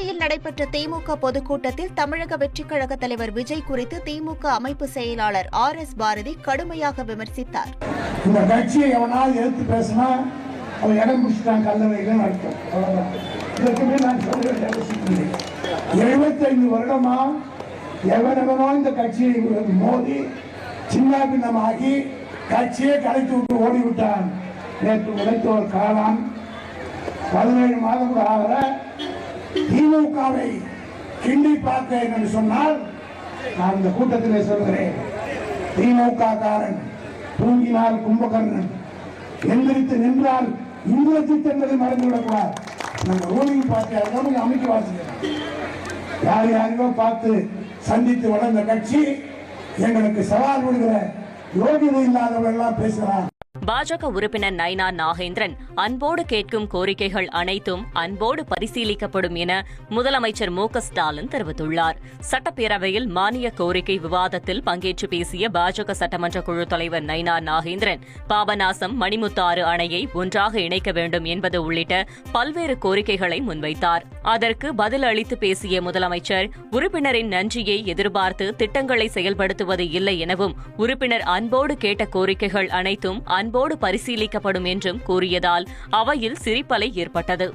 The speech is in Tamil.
சென்னையில் நடைபெற்ற திமுக பொதுக்கூட்டத்தில் தமிழக வெற்றிக் கழக தலைவர் விஜய் குறித்து திமுக அமைப்பு செயலாளர் RS பாரதி கடுமையாக விமர்சித்தார். இந்த கட்சியை எவனால் எதிர்த்து பேசினா அவன் இடம் பிடிச்சிட்டான் கல்லறையில் நடக்கும். இதற்குமே நான் சொல்ல வேண்டிய அவசியம் இல்லை. 75 வருடமா எவனோ இந்த கட்சியை மோதி சின்ன பின்னமாகி கட்சியை கலைத்து விட்டு ஓடிவிட்டான். நேற்று உழைத்தவர் காலான் 17 மாதம் ஆகிற திமுகவை கிண்டி பார்த்தேன் என்று சொன்னால் நான் இந்த கூட்டத்திலே சொல்கிறேன், திமுக காரன் தூங்கினால் கும்பகர்ணன், எந்திரித்து நின்றால் இந்திரஜித் என்பதை மறந்துவிடக்கூடாது. நாங்கள் ரூலிங் பார்ட்டி அமைக்க வாசிக்கிறோம். யார் யாரையோ பார்த்து சந்தித்து வளர்ந்த கட்சி எங்களுக்கு சவால் விடுகிற யோகிதை இல்லாதவர்கள் எல்லாம் பேசுகிறார். பாஜக உறுப்பினர் நைனா நாகேந்திரன் அன்போடு கேட்கும் கோரிக்கைகள் அனைத்தும் அன்போடு பரிசீலிக்கப்படும் என முதலமைச்சர் மு.க. ஸ்டாலின் தெரிவித்துள்ளார். சட்டப்பேரவையில் மானிய கோரிக்கை விவாதத்தில் பங்கேற்று பேசிய பாஜக சட்டமன்ற குழு தலைவர் நைனா நாகேந்திரன் பாபநாசம் மணிமுத்தாறு அணையை ஒன்றாக இணைக்க வேண்டும் என்பது உள்ளிட்ட பல்வேறு கோரிக்கைகளை முன்வைத்தார். அதற்கு பதில் அளித்து பேசிய முதலமைச்சர் உறுப்பினரின் நன்றியை எதிர்பார்த்து திட்டங்களை செயல்படுத்துவது இல்லை எனவும் உறுப்பினர் அன்போடு கேட்ட கோரிக்கைகள் அனைத்தும் அன்போடு பரிசீலிக்கப்படும் என்றும் கூறியதால் அவையில் சிரிப்பலை ஏற்பட்டது.